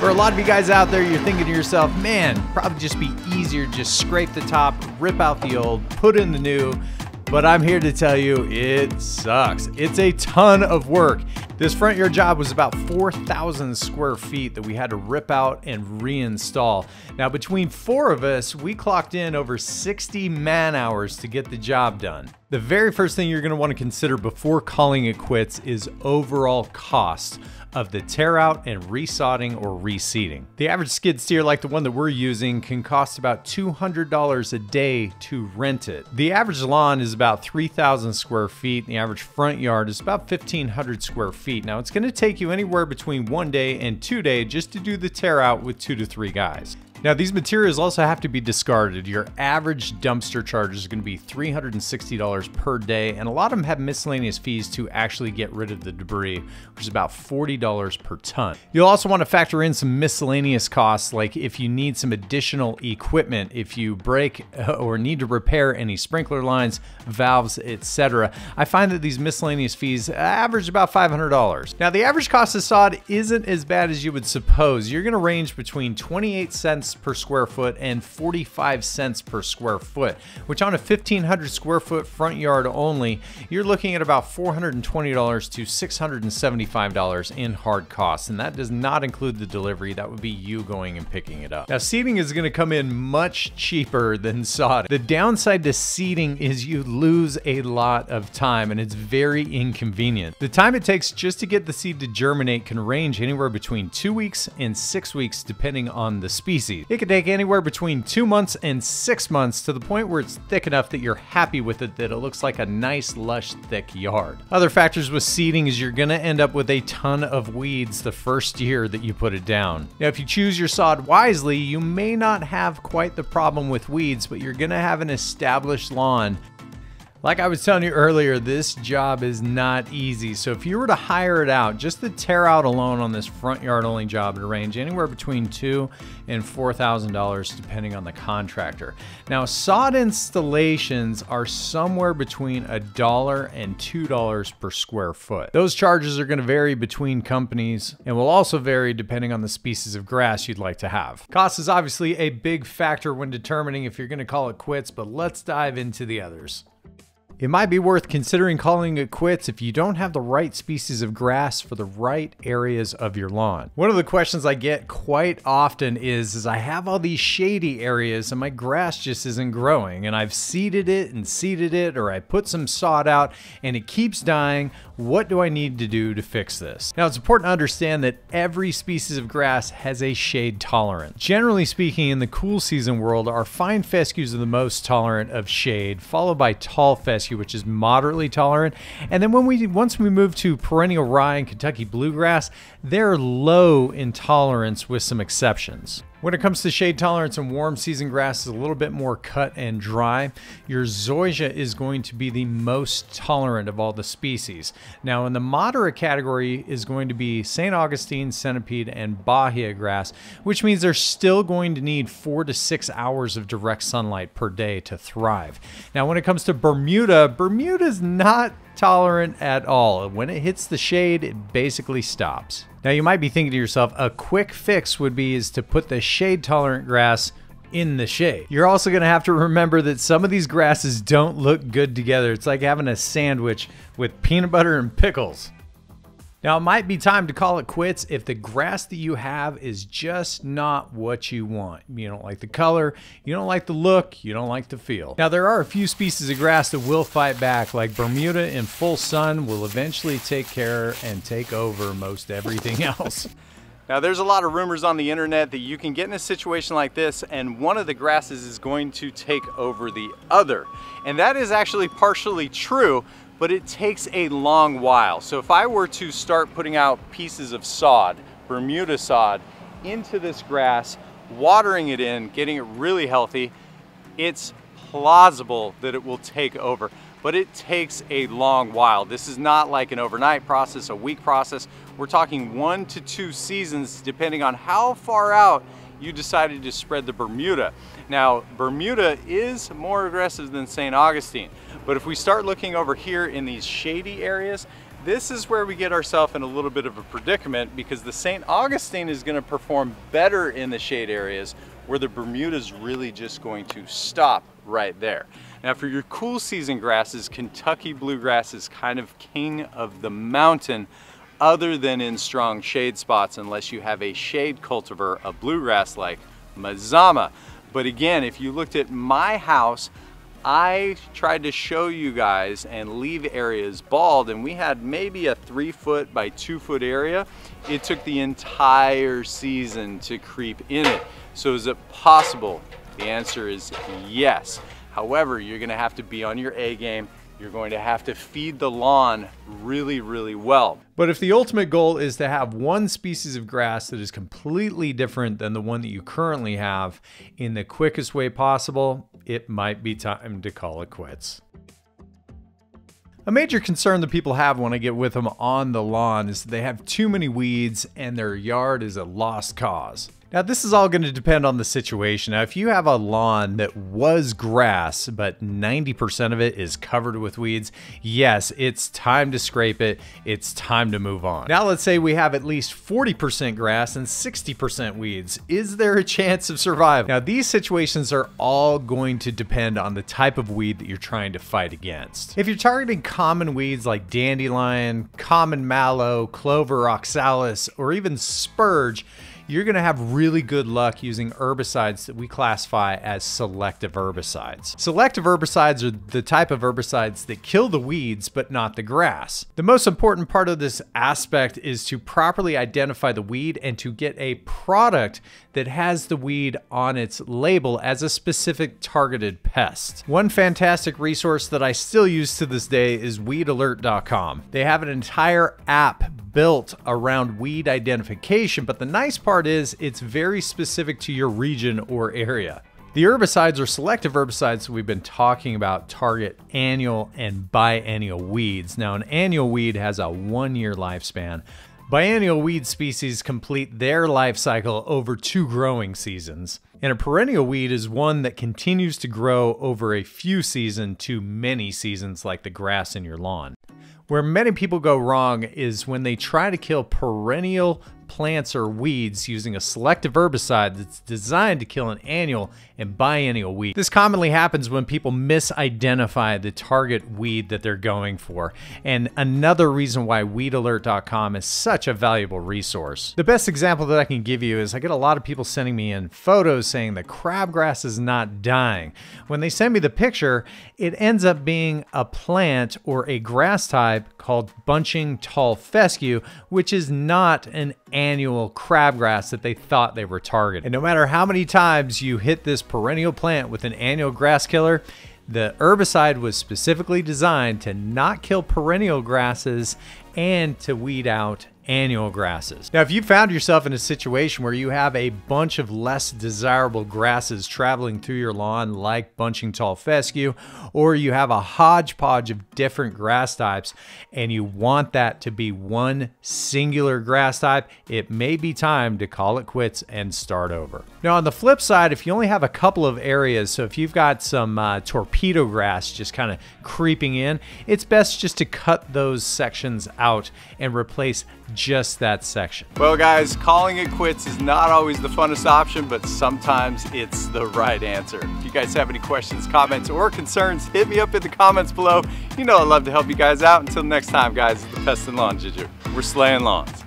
For a lot of you guys out there, you're thinking to yourself, man, probably just be easier, just scrape the top, rip out the old, put in the new. But I'm here to tell you it sucks. It's a ton of work. This front yard job was about 4,000 square feet that we had to rip out and reinstall. Now, between 4 of us, we clocked in over 60 man hours to get the job done. The very first thing you're going to want to consider before calling it quits is overall cost of the tear out and resodding or reseeding. The average skid steer like the one that we're using can cost about $200 a day to rent it. The average lawn is about 3,000 square feet. And the average front yard is about 1,500 square feet. Now it's going to take you anywhere between 1 day and 2 days just to do the tear out with 2 to 3 guys. Now these materials also have to be discarded. Your average dumpster charge is going to be $360 per day, and a lot of them have miscellaneous fees to actually get rid of the debris, which is about $40 per ton. You'll also want to factor in some miscellaneous costs, like if you need some additional equipment, if you break or need to repair any sprinkler lines, valves, etc. I find that these miscellaneous fees average about $500. Now the average cost of sod isn't as bad as you would suppose. You're going to range between 28 cents per square foot and 45 cents per square foot, which on a 1,500 square foot front yard only, you're looking at about $420 to $675 in hard costs, and that does not include the delivery. That would be you going and picking it up. Now seeding is going to come in much cheaper than sod. The downside to seeding is you lose a lot of time and it's very inconvenient. The time it takes just to get the seed to germinate can range anywhere between 2 weeks and 6 weeks depending on the species. It can take anywhere between 2 months and 6 months to the point where it's thick enough that you're happy with it, that it looks like a nice, lush, thick yard. Other factors with seeding is you're going to end up with a ton of weeds the first year that you put it down. Now, if you choose your sod wisely, you may not have quite the problem with weeds, but you're going to have an established lawn. Like I was telling you earlier, this job is not easy. So if you were to hire it out, just the tear out alone on this front yard only job would range anywhere between $2,000 and $4,000 depending on the contractor. Now sod installations are somewhere between $1 and $2 per square foot. Those charges are going to vary between companies and will also vary depending on the species of grass you'd like to have. Cost is obviously a big factor when determining if you're going to call it quits, but let's dive into the others. It might be worth considering calling it quits if you don't have the right species of grass for the right areas of your lawn. One of the questions I get quite often is I have all these shady areas and my grass just isn't growing, and I've seeded it, or I put some sod out and it keeps dying. What do I need to do to fix this? Now it's important to understand that every species of grass has a shade tolerance. Generally speaking, in the cool season world, our fine fescues are the most tolerant of shade, followed by tall fescue, which is moderately tolerant. And then once we move to perennial rye and Kentucky bluegrass, they're low in tolerance with some exceptions. When it comes to shade tolerance and warm season grass is a little bit more cut and dry, your zoysia is going to be the most tolerant of all the species. Now in the moderate category is going to be St. Augustine, centipede, and Bahia grass, which means they're still going to need 4 to 6 hours of direct sunlight per day to thrive. Now when it comes to Bermuda's not tolerant at all. When it hits the shade, it basically stops. Now you might be thinking to yourself, a quick fix would be to put the shade tolerant grass in the shade. You're also going to have to remember that some of these grasses don't look good together. It's like having a sandwich with peanut butter and pickles. Now it might be time to call it quits if the grass that you have is just not what you want. You don't like the color, you don't like the look, you don't like the feel. Now there are a few species of grass that will fight back, like Bermuda in full sun will eventually take care and take over most everything else. Now there's a lot of rumors on the internet that you can get in a situation like this and one of the grasses is going to take over the other. And that is actually partially true, but it takes a long while. So if I were to start putting out pieces of sod, Bermuda sod, into this grass, watering it in, getting it really healthy, it's plausible that it will take over, but it takes a long while. This is not like an overnight process, a week process. We're talking 1 to 2 seasons, depending on how far out you decided to spread the Bermuda. Now, Bermuda is more aggressive than St. Augustine, but if we start looking over here in these shady areas, This is where we get ourselves in a little bit of a predicament, because the St. Augustine is going to perform better in the shade areas where the Bermuda is really just going to stop right there. Now for your cool season grasses, Kentucky bluegrass is kind of king of the mountain, other than in strong shade spots, unless you have a shade cultivar of bluegrass like Mazama. But again, if you looked at my house, I tried to show you guys and leave areas bald, and we had maybe a 3 foot by 2 foot area. It took the entire season to creep in it. So is it possible? The answer is yes. However, you're gonna have to be on your A game. You're going to have to feed the lawn really, really well. But if the ultimate goal is to have one species of grass that is completely different than the one that you currently have in the quickest way possible, it might be time to call it quits. A major concern that people have when I get with them on the lawn is that they have too many weeds and their yard is a lost cause. Now this is all going to depend on the situation. Now if you have a lawn that was grass but 90% of it is covered with weeds, yes, it's time to scrape it. It's time to move on. Now let's say we have at least 40% grass and 60% weeds. Is there a chance of survival? Now these situations are all going to depend on the type of weed that you're trying to fight against. If you're targeting common weeds like dandelion, common mallow, clover, oxalis, or even spurge, you're going to have really good luck using herbicides that we classify as selective herbicides. Selective herbicides are the type of herbicides that kill the weeds but not the grass. The most important part of this aspect is to properly identify the weed and to get a product that has the weed on its label as a specific targeted pest. One fantastic resource that I still use to this day is weedalert.com. They have an entire app built around weed identification, but the nice part is it's very specific to your region or area. The herbicides or selective herbicides that we've been talking about target annual and biennial weeds. Now an annual weed has a 1-year lifespan. Biennial weed species complete their life cycle over 2 growing seasons. And a perennial weed is one that continues to grow over a few seasons to many seasons, like the grass in your lawn. Where many people go wrong is when they try to kill perennial plants or weeds using a selective herbicide that's designed to kill an annual and biennial weed. This commonly happens when people misidentify the target weed that they're going for, and another reason why weedalert.com is such a valuable resource. The best example that I can give you is I get a lot of people sending me in photos saying that crabgrass is not dying. When they send me the picture, it ends up being a plant or a grass type called bunching tall fescue, which is not an annual crabgrass that they thought they were targeting. And no matter how many times you hit this perennial plant with an annual grass killer, the herbicide was specifically designed to not kill perennial grasses and to weed out annual grasses. Now, if you found yourself in a situation where you have a bunch of less desirable grasses traveling through your lawn, like bunching tall fescue, or you have a hodgepodge of different grass types and you want that to be one singular grass type, it may be time to call it quits and start over. Now, on the flip side, if you only have a couple of areas, so if you've got some torpedo grass just kind of creeping in, it's best just to cut those sections out and replace just that section. Well guys, calling it quits is not always the funnest option, but sometimes it's the right answer. If you guys have any questions, comments, or concerns, hit me up in the comments below. You know I'd love to help you guys out. Until next time guys, it's the Pest and Lawn Ginger. We're slaying lawns.